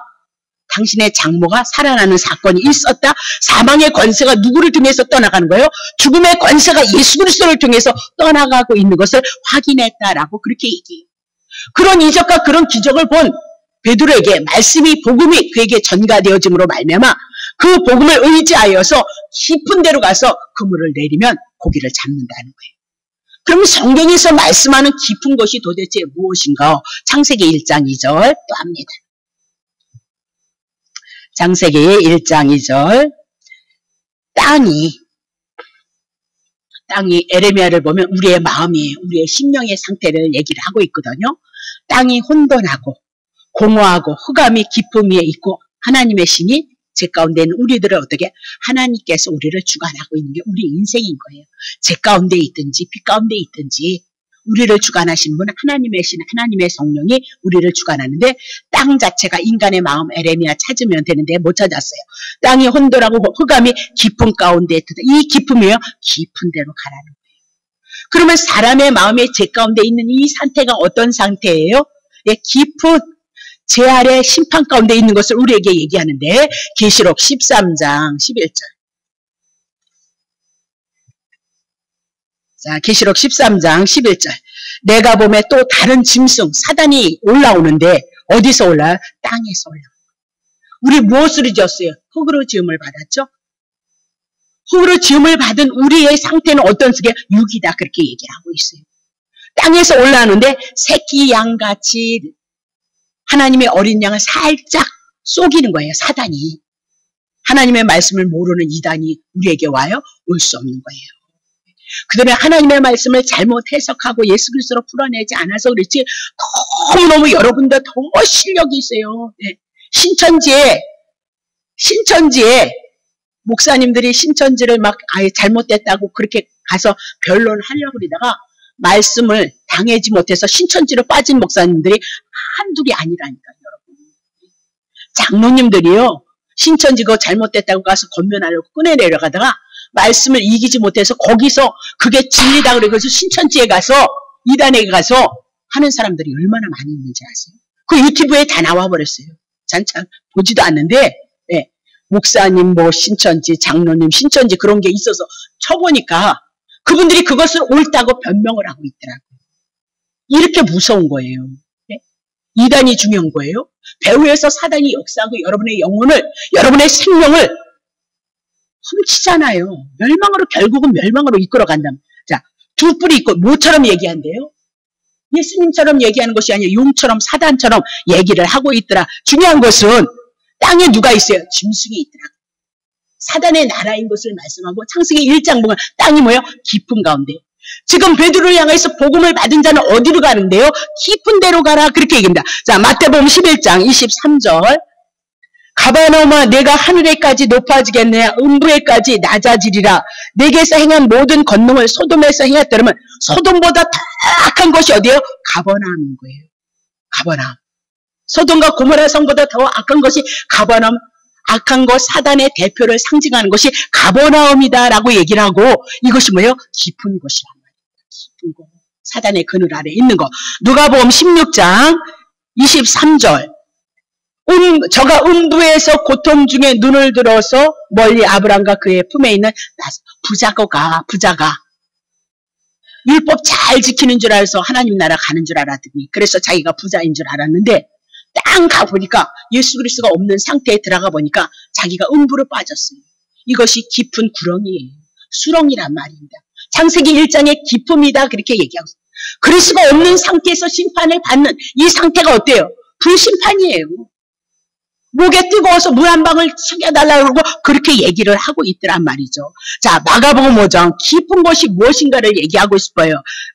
당신의 장모가 살아나는 사건이 있었다. 사망의 권세가 누구를 통해서 떠나가는 거예요? 죽음의 권세가 예수 그리스도를 통해서 떠나가고 있는 것을 확인했다라고 그렇게 얘기해요. 그런 이적과 그런 기적을 본 베드로에게 말씀이 복음이 그에게 전가되어짐으로 말미암아 그 복음을 의지하여서 깊은 데로 가서 그물을 내리면 고기를 잡는다는 거예요. 그럼 성경에서 말씀하는 깊은 것이 도대체 무엇인가? 창세기 1장 2절 또 합니다. 창세기 1장 2절 땅이 에레미야를 보면 우리의 마음이 우리의 심령의 상태를 얘기를 하고 있거든요. 땅이 혼돈하고 공허하고 흑암이 깊음 위에 있고 하나님의 신이 제 가운데는 우리들을 어떻게 하나님께서 우리를 주관하고 있는 게 우리 인생인 거예요. 제 가운데 있든지 빛 가운데 있든지 우리를 주관하신 분은 하나님의 신, 하나님의 성령이 우리를 주관하는데 땅 자체가 인간의 마음 에레미야 찾으면 되는데 못 찾았어요. 땅이 혼돈하고 흑암이 깊은 가운데 있다. 이 깊음이요. 깊은 데로 가라는 거예요. 그러면 사람의 마음에 제 가운데 있는 이 상태가 어떤 상태예요? 예, 깊은 제 아래 심판 가운데 있는 것을 우리에게 얘기하는데 계시록 13장 11절. 자, 계시록 13장 11절. 내가 보면 또 다른 짐승 사단이 올라오는데 어디서 올라요? 땅에서 올라와요. 우리 무엇으로 지었어요? 흙으로 지음을 받았죠? 흙으로 지음을 받은 우리의 상태는 어떤 속에 육이다 그렇게 얘기하고 있어요. 땅에서 올라오는데 새끼 양같이 하나님의 어린 양을 살짝 속이는 거예요. 사단이. 하나님의 말씀을 모르는 이단이 우리에게 와요? 올 수 없는 거예요. 그 다음에 하나님의 말씀을 잘못 해석하고 예수 그리스도로 풀어내지 않아서 그렇지 너무너무 여러분들 더 실력이 있어요. 네. 신천지에 목사님들이 신천지를 막 아예 잘못됐다고 그렇게 가서 변론하려고 그러다가 말씀을 당하지 못해서 신천지로 빠진 목사님들이 한둘이 아니라니까요, 여러분. 장로님들이요, 신천지 그거 잘못됐다고 가서 권면하려고 꺼내 내려가다가 말씀을 이기지 못해서 거기서 그게 진리다 그래서 신천지에 가서 이단에 가서 하는 사람들이 얼마나 많이 있는지 아세요? 그 유튜브에 다 나와버렸어요. 참 보지도 않는데 네, 목사님 뭐 신천지 장로님 신천지 그런 게 있어서 쳐보니까 그분들이 그것을 옳다고 변명을 하고 있더라고요. 이렇게 무서운 거예요. 네? 이단이 중요한 거예요. 배후에서 사단이 역사하고 여러분의 영혼을 여러분의 생명을 훔치잖아요. 멸망으로 결국은 멸망으로 이끌어간다. 자, 두 뿔이 있고 모처럼 얘기한대요. 예수님처럼 얘기하는 것이 아니라 용처럼 사단처럼 얘기를 하고 있더라. 중요한 것은 땅에 누가 있어요? 짐승이 있더라. 사단의 나라인 것을 말씀하고 창세기 1장 보면 땅이 뭐예요? 깊은 가운데. 지금 베드로를 향해서 복음을 받은 자는 어디로 가는데요? 깊은 데로 가라 그렇게 얘기합니다. 자, 마태복음 11장 23절. 가버나움아 내가 하늘에까지 높아지겠느냐 음부에까지 낮아지리라. 내게서 행한 모든 권능을 소돔에서 행했더라면 소돔보다 더 악한 것이 어디예요? 가버나움인 거예요. 가버나움. 소돔과 고모라 성보다 더 악한 것이 가버나움. 악한 것 사단의 대표를 상징하는 것이 가버나움이다라고 얘기를 하고 이것이 뭐예요? 깊은 곳이란 말이에요. 깊은 곳. 사단의 그늘 아래 있는 거. 누가복음 16장 23절. 저가 음부에서 고통 중에 눈을 들어서 멀리 아브람과 그의 품에 있는 부자가 율법 잘 지키는 줄 알아서 하나님 나라 가는 줄 알았더니 그래서 자기가 부자인 줄 알았는데 땅 가보니까 예수 그리스도가 없는 상태에 들어가 보니까 자기가 음부로 빠졌어요. 이것이 깊은 구렁이에요. 수렁이란 말입니다. 창세기 1장의 깊음이다 그렇게 얘기하고 있어요. 그리스도가 없는 상태에서 심판을 받는 이 상태가 어때요? 불심판이에요. 목에 뜨거워서 물 한 방울 숙여달라고 그러고 그렇게 얘기를 하고 있더란 말이죠. 자, 마가복음 5장 깊은 곳이 무엇인가를 얘기하고 싶어요.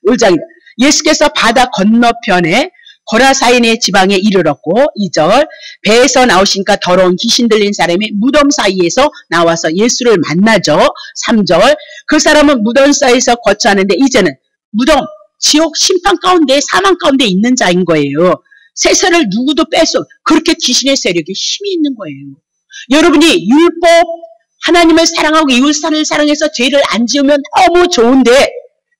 5장 예수께서 바다 건너편에 고라사인의 지방에 이르렀고 2절 배에서 나오시니까 더러운 귀신 들린 사람이 무덤 사이에서 나와서 예수를 만나죠. 3절 그 사람은 무덤 사이에서 거처하는데 이제는 무덤, 지옥, 심판 가운데 사망 가운데 있는 자인 거예요. 세세를 누구도 뺏어 그렇게 귀신의 세력이 힘이 있는 거예요. 여러분이 율법 하나님을 사랑하고 이웃을 사랑해서 죄를 안 지으면 너무 좋은데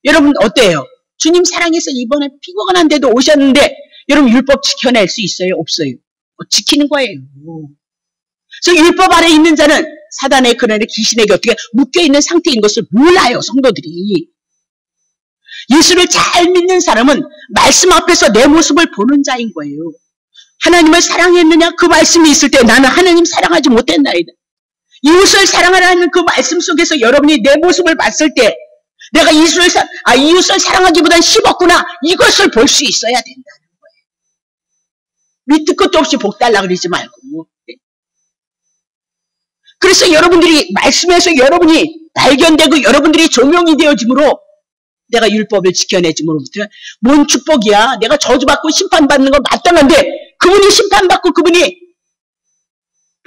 여러분 어때요? 주님 사랑해서 이번에 피곤한데도 오셨는데 여러분 율법 지켜낼 수 있어요? 없어요? 지키는 거예요. 그래서 율법 아래 있는 자는 사단의 그늘에 귀신에게 어떻게 묶여있는 상태인 것을 몰라요. 성도들이. 예수를 잘 믿는 사람은 말씀 앞에서 내 모습을 보는 자인 거예요. 하나님을 사랑했느냐? 그 말씀이 있을 때 나는 하나님 사랑하지 못했나이다. 이웃을 사랑하라는 그 말씀 속에서 여러분이 내 모습을 봤을 때 내가 이웃을 사랑하기보단 씹었구나. 이것을 볼 수 있어야 된다는 거예요. 밑도 끝도 없이 복 달라 그러지 말고. 그래서 여러분들이 말씀에서 여러분이 발견되고 여러분들이 조명이 되어짐으로 내가 율법을 지켜내짐으로부터 뭔 축복이야. 내가 저주받고 심판받는 건 마땅한데 그분이 심판받고 그분이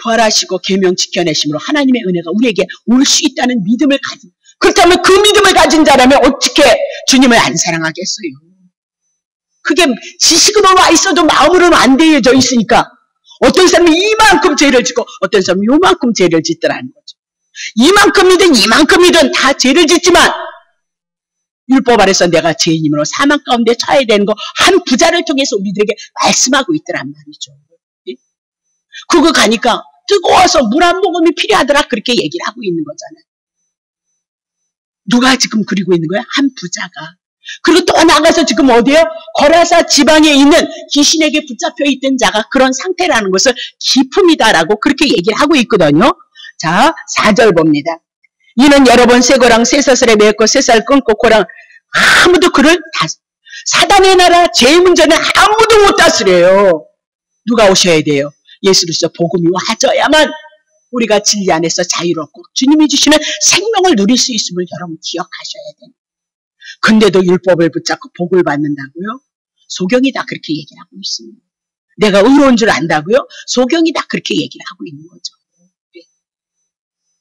부활하시고 계명 지켜내심으로 하나님의 은혜가 우리에게 올 수 있다는 믿음을 가진, 그렇다면 그 믿음을 가진 자라면 어떻게 주님을 안 사랑하겠어요? 그게 지식으로 와 있어도 마음으로는 안 되어져 있으니까 어떤 사람은 이만큼 죄를 짓고 어떤 사람은 요만큼 죄를 짓더라는 거죠. 이만큼이든 다 죄를 짓지만 율법 아래서 내가 죄인이므로 사망 가운데 처해야 되는 거 한 부자를 통해서 우리들에게 말씀하고 있더란 말이죠. 그거 가니까 뜨거워서 물 한 모금이 필요하더라 그렇게 얘기를 하고 있는 거잖아요. 누가 지금 그리고 있는 거야? 한 부자가. 그리고 또 나가서 지금 어디에요? 거라사 지방에 있는 귀신에게 붙잡혀 있던 자가 그런 상태라는 것을 기품이다라고 그렇게 얘기를 하고 있거든요. 자, 4절 봅니다. 이는 여러 번 쇠고랑 쇠사슬에 매었고 쇠살 끊고 고랑 아무도 그를 사단의 나라 죄의 문제는 아무도 못 다스려요. 누가 오셔야 돼요? 예수 그리스도 복음이 와져야만 우리가 진리 안에서 자유롭고 주님이 주시는 생명을 누릴 수 있음을 여러분 기억하셔야 돼요. 근데도 율법을 붙잡고 복을 받는다고요? 소경이 다 그렇게 얘기를 하고 있습니다. 내가 의로운 줄 안다고요? 소경이 다 그렇게 얘기를 하고 있는 거죠.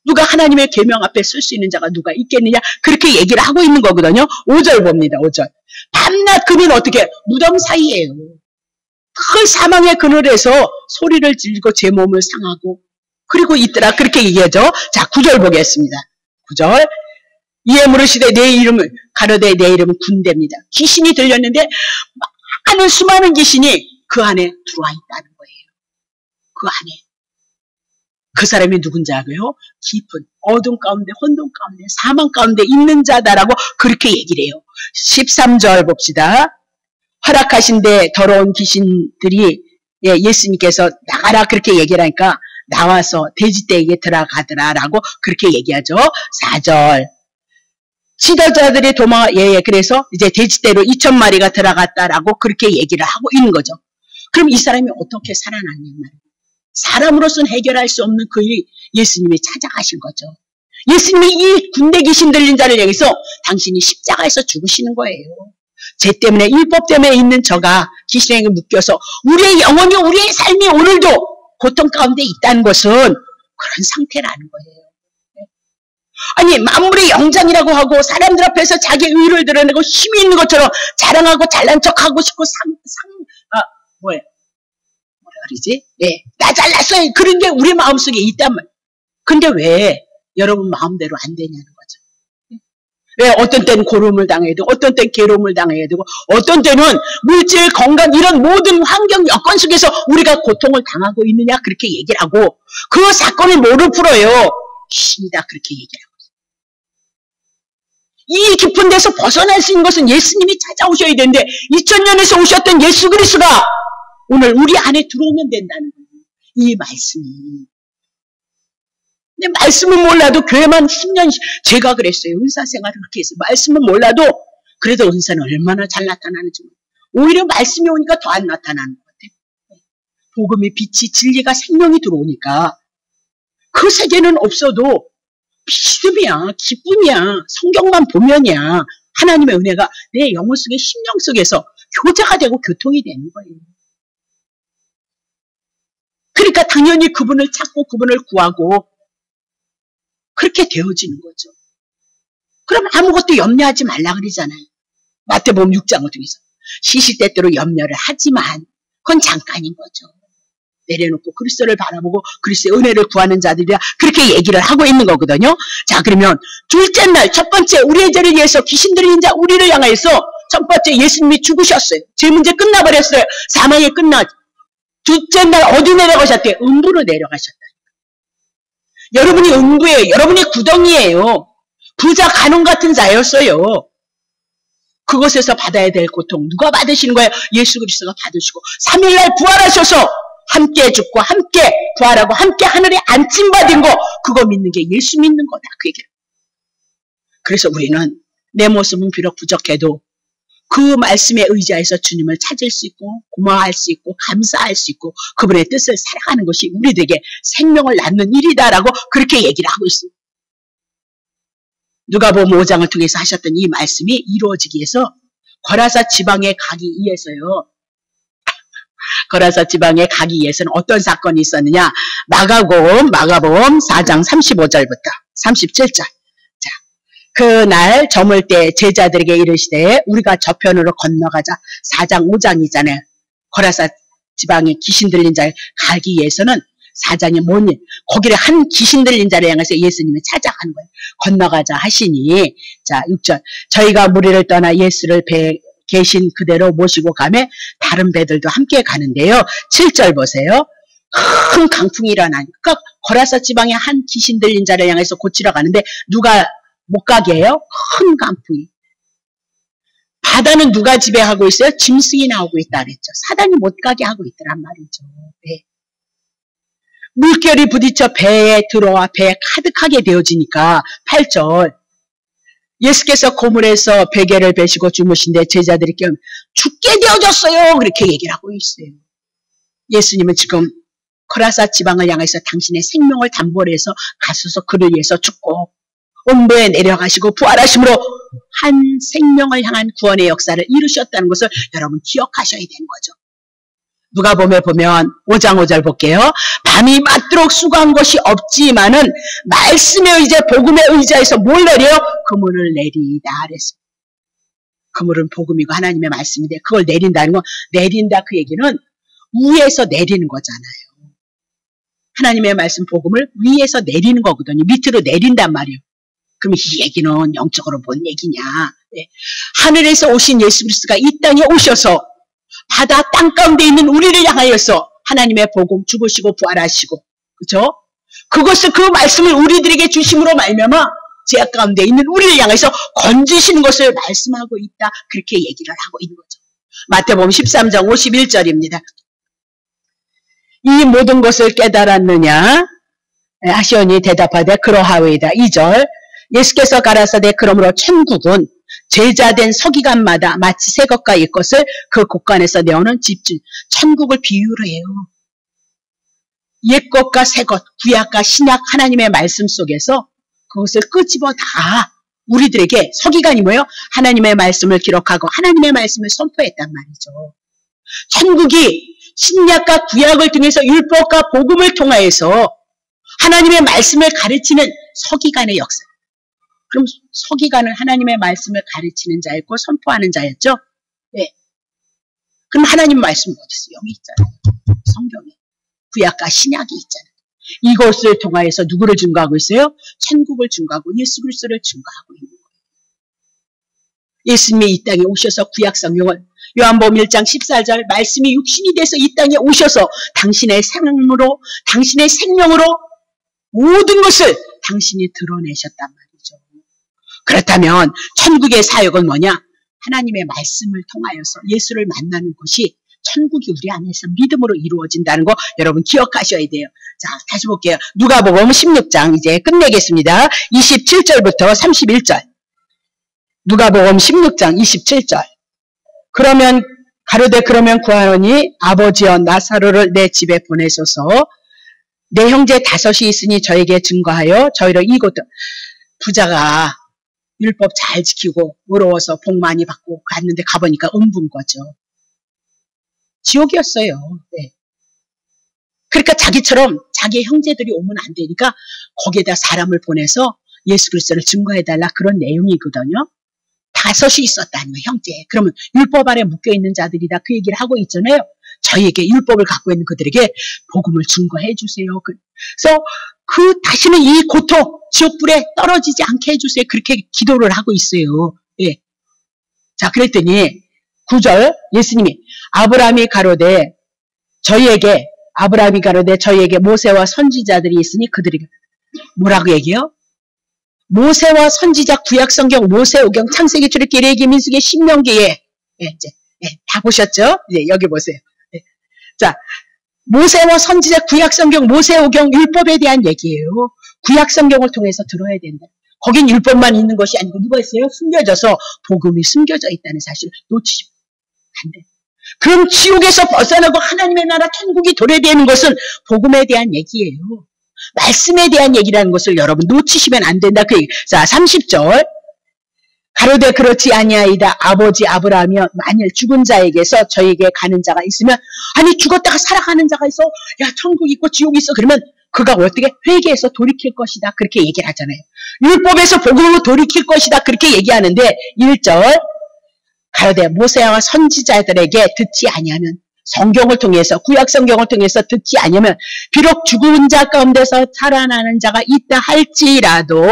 누가 하나님의 계명 앞에 쓸 수 있는 자가 누가 있겠느냐? 그렇게 얘기를 하고 있는 거거든요. 5절 봅니다. 5절. 밤낮 그는 어떻게? 무덤 사이에요. 그 사망의 그늘에서 소리를 지르고 제 몸을 상하고 그리고 있더라. 그렇게 얘기하죠. 자, 9절 보겠습니다. 9절. 이에 물으시되 내 이름을 가로되 내 이름은 군대입니다. 귀신이 들렸는데 많은 수많은 귀신이 그 안에 들어와 있다는 거예요. 그 안에. 그 사람이 누군지 알고요? 깊은 어둠 가운데 혼돈 가운데 사망 가운데 있는 자다라고 그렇게 얘기를 해요. 13절 봅시다. 허락하신데 더러운 귀신들이 예수님께서 나가라 그렇게 얘기를 하니까 나와서 돼지떼에게 들어가더라라고 그렇게 얘기하죠. 4절. 지도자들이 그래서 이제 돼지떼로 2,000마리가 들어갔다라고 그렇게 얘기를 하고 있는 거죠. 그럼 이 사람이 어떻게 살아났냐는 말이에요. 사람으로서는 해결할 수 없는 그 일이 예수님이 찾아가신 거죠. 예수님이 이 군대 귀신 들린 자를 향해서 당신이 십자가에서 죽으시는 거예요. 죄 때문에 율법 때문에 있는 저가 귀신에게 묶여서 우리의 영혼이 우리의 삶이 오늘도 고통 가운데 있다는 것은 그런 상태라는 거예요. 아니 만물의 영장이라고 하고 사람들 앞에서 자기 의를 드러내고 힘이 있는 것처럼 자랑하고 잘난 척하고 싶고 뭐라 그러지? 나 잘났어요. 그런 게 우리 마음속에 있단 말이에요. 근데 왜 여러분 마음대로 안 되냐는 거죠. 왜 어떤 때는 고름을 당해야 되고 어떤 때는 괴로움을 당해야 되고 어떤 때는 물질, 건강 이런 모든 환경 여건 속에서 우리가 고통을 당하고 있느냐 그렇게 얘기를 하고 그 사건을 뭐로 풀어요? 신이다 그렇게 얘기를 하고 이 깊은 데서 벗어날 수 있는 것은 예수님이 찾아오셔야 되는데 2000년에서 오셨던 예수 그리스도가 오늘 우리 안에 들어오면 된다는 거예요. 이 말씀이. 근데 말씀은 몰라도 교회만 10년 제가 그랬어요. 은사생활을 그렇게 했어요. 말씀은 몰라도 그래도 은사는 얼마나 잘 나타나는지 오히려 말씀이 오니까 더 안 나타나는 것 같아요. 복음의 빛이 진리가 생명이 들어오니까 그 세계는 없어도 믿음이야, 기쁨이야, 성경만 보면이야 하나님의 은혜가 내 영혼 속에 심령 속에서 교제가 되고 교통이 되는 거예요. 그러니까 당연히 그분을 찾고 그분을 구하고 그렇게 되어지는 거죠. 그럼 아무것도 염려하지 말라 그러잖아요. 마태복음 6장 5절에서 시시때때로 염려를 하지만 그건 잠깐인 거죠. 내려놓고 그리스도를 바라보고 그리스도의 은혜를 구하는 자들이라 그렇게 얘기를 하고 있는 거거든요. 자, 그러면 둘째 날 첫 번째 우리의 죄를 위해서 귀신 들린 자 우리를 향해서 첫 번째 예수님이 죽으셨어요. 죄 문제 끝나버렸어요. 사망이 끝나. 둘째 날 어디 내려가셨대요? 음부로 내려가셨다. 여러분이 음부예요. 여러분이 구덩이에요. 부자 간홍 같은 자였어요. 그곳에서 받아야 될 고통 누가 받으시는 거예요? 예수 그리스도가 받으시고 3일날 부활하셔서 함께 죽고 함께 부활하고 함께 하늘에 안침받은 거, 그거 믿는 게 예수 믿는 거다, 그 얘기예요. 그래서 우리는 내 모습은 비록 부족해도 그 말씀에 의지해서 주님을 찾을 수 있고 고마워할 수 있고 감사할 수 있고 그분의 뜻을 살아가는 것이 우리들에게 생명을 낳는 일이다라고 그렇게 얘기를 하고 있습니다. 누가복음 5장을 통해서 하셨던 이 말씀이 이루어지기 위해서 거라사 지방에 가기 위해서요. 거라사 지방에 가기 위해서는 어떤 사건이 있었느냐. 마가복음 4장 35절부터 37절. 자, 그날 저물 때 제자들에게 이르시되 우리가 저편으로 건너가자. 4장 5장이잖아요. 거라사 지방에 귀신 들린 자를 가기 위해서는 4장이 뭔 일? 거기를 한 귀신 들린 자를 향해서 예수님이 찾아가는 거예요. 건너가자 하시니, 자 6절. 저희가 무리를 떠나 예수를 배 계신 그대로 모시고 가매 다른 배들도 함께 가는데요. 7절 보세요. 큰 강풍이 일어나니까 거라사 지방에 한 귀신 들린 자를 향해서 고치러 가는데 누가 못 가게 해요? 큰 강풍이. 바다는 누가 지배하고 있어요? 짐승이 나오고 있다 그랬죠. 사단이 못 가게 하고 있더란 말이죠. 네. 물결이 부딪혀 배에 들어와 배에 가득하게 되어지니까 8절. 예수께서 고물에서 베개를 베시고 주무신데 제자들이 껴 죽게 되어졌어요. 그렇게 얘기를 하고 있어요. 예수님은 지금 거라사 지방을 향해서 당신의 생명을 담보로 해서 가셔서 그를 위해서 죽고 음부에 내려가시고 부활하심으로 한 생명을 향한 구원의 역사를 이루셨다는 것을 여러분 기억하셔야 되는 거죠. 누가복음에 보면 5장 5절 볼게요. 밤이 맞도록 수고한 것이 없지만은 말씀에 의지해 복음에 의지해서 뭘 내려요? 그물을 내리다 그랬습니다. 그물은 복음이고 하나님의 말씀인데 그걸 내린다는 건, 내린다 그 얘기는 위에서 내리는 거잖아요. 하나님의 말씀 복음을 위에서 내리는 거거든요. 밑으로 내린단 말이에요. 그럼 이 얘기는 영적으로 뭔 얘기냐. 네. 하늘에서 오신 예수 그리스도가 이 땅에 오셔서 바다 땅 가운데 있는 우리를 향하여서 하나님의 복음 죽으시고 부활하시고, 그죠? 그것을, 그 말씀을 우리들에게 주심으로 말미암아 죄악 가운데 있는 우리를 향해서 건지시는 것을 말씀하고 있다, 그렇게 얘기를 하고 있는 거죠. 마태복음 13장 51절입니다. 이 모든 것을 깨달았느냐 하시오니 대답하되 그러하오이다. 2절. 예수께서 가라사대 그러므로 천국은 제자된 서기관마다 마치 새 것과 옛 것을 그 곳간에서 내오는 집중. 천국을 비유로 해요. 옛 것과 새 것, 구약과 신약 하나님의 말씀 속에서 그것을 끄집어 다 우리들에게, 서기관이 뭐예요? 하나님의 말씀을 기록하고 하나님의 말씀을 선포했단 말이죠. 천국이 신약과 구약을 통해서 율법과 복음을 통하여서 하나님의 말씀을 가르치는 서기관의 역사. 그럼 서기관은 하나님의 말씀을 가르치는 자였고 선포하는 자였죠. 네. 그럼 하나님 말씀 어디 있어요? 여기 있잖아요. 성경에. 구약과 신약이 있잖아요. 이것을 통하여서 누구를 증거하고 있어요? 천국을 증거하고 예수 그리스도를 증거하고 있는 거예요. 예수님이 이 땅에 오셔서 구약 성경을, 요한복음 1장 14절 말씀이 육신이 돼서 이 땅에 오셔서 당신의 생명으로, 당신의 생명으로 모든 것을 당신이 드러내셨단 말이에요. 그렇다면 천국의 사역은 뭐냐? 하나님의 말씀을 통하여서 예수를 만나는 것이 천국이 우리 안에서 믿음으로 이루어진다는 거 여러분 기억하셔야 돼요. 자, 다시 볼게요. 누가복음 16장 이제 끝내겠습니다. 27절부터 31절. 누가복음 16장 27절. 그러면 가로되 그러면 구하노니 아버지여 나사로를 내 집에 보내소서. 내 형제 5이 있으니 저에게 증거하여 저희를 이곳. 부자가 율법 잘 지키고 어려워서 복 많이 받고 갔는데 가보니까 음부인 거죠. 지옥이었어요. 네. 그러니까 자기처럼 자기의 형제들이 오면 안 되니까 거기에다 사람을 보내서 예수 그리스도를 증거해달라, 그런 내용이거든요. 5이 있었다는 거예요, 형제. 그러면 율법 아래 묶여있는 자들이다, 그 얘기를 하고 있잖아요. 저희에게 율법을 갖고 있는 그들에게 복음을 증거해 주세요. 그래서 다시는 이 고통, 지옥불에 떨어지지 않게 해주세요. 그렇게 기도를 하고 있어요. 예. 자, 그랬더니 9절 예수님이 아브라함이 가로되 저희에게 모세와 선지자들이 있으니 그들에게 뭐라고 얘기해요? 모세와 선지자 구약성경 모세오경 창세기 출애굽기 레위기 민수기 신명기에 다 보셨죠? 여기 보세요. 자, 모세와 선지자 구약성경 모세오경 율법에 대한 얘기예요. 구약성경을 통해서 들어야 된다. 거긴 율법만 있는 것이 아니고 누가 있어요? 숨겨져서 복음이 숨겨져 있다는 사실을 놓치지 안 돼. 그럼 지옥에서 벗어나고 하나님의 나라 천국이 도래되는 것은 복음에 대한 얘기예요. 말씀에 대한 얘기라는 것을 여러분 놓치시면 안 된다. 그 얘기. 자, 30절. 가로되 그렇지 아니하이다. 아버지 아브라함이여 만일 죽은 자에게서 저에게 가는 자가 있으면 아니 죽었다가 살아가는 자가 있어. 야 천국 있고 지옥 있어. 그러면 그가 어떻게 회개해서 돌이킬 것이다. 그렇게 얘기를 하잖아요. 율법에서 복음으로 돌이킬 것이다. 그렇게 얘기하는데 1절 가로되 모세와 선지자들에게 듣지 아니하면 성경을 통해서 구약 성경을 통해서 듣지 아니하면 비록 죽은 자 가운데서 살아나는 자가 있다 할지라도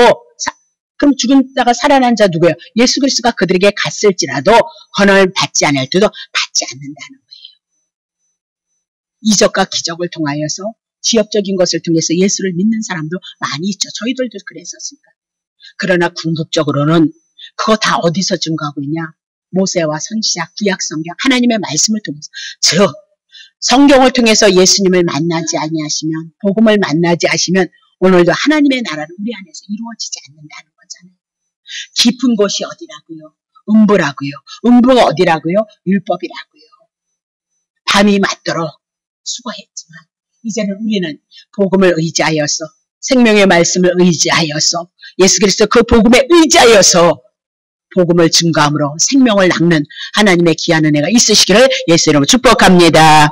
그럼 죽은 자가 살아난 자 누구예요? 예수 그리스도가 그들에게 갔을지라도 권한을 받지 않을 때도 받지 않는다는 거예요. 이적과 기적을 통하여서 지엽적인 것을 통해서 예수를 믿는 사람도 많이 있죠. 저희들도 그랬었으니까. 그러나 궁극적으로는 그거 다 어디서 증거하고 있냐? 모세와 선지자, 구약 성경, 하나님의 말씀을 통해서 즉 성경을 통해서 예수님을 만나지 아니하시면 복음을 만나지 하시면 오늘도 하나님의 나라는 우리 안에서 이루어지지 않는다는 거잖아요. 깊은 곳이 어디라고요? 음부라고요. 음부가 어디라고요? 율법이라고요. 밤이 맞도록 수고했지만 이제는 우리는 복음을 의지하여서 생명의 말씀을 의지하여서 예수 그리스도 그 복음에 의지하여서 복음을 증거함으로 생명을 낚는 하나님의 귀한 은혜가 있으시기를 예수 이름으로 축복합니다.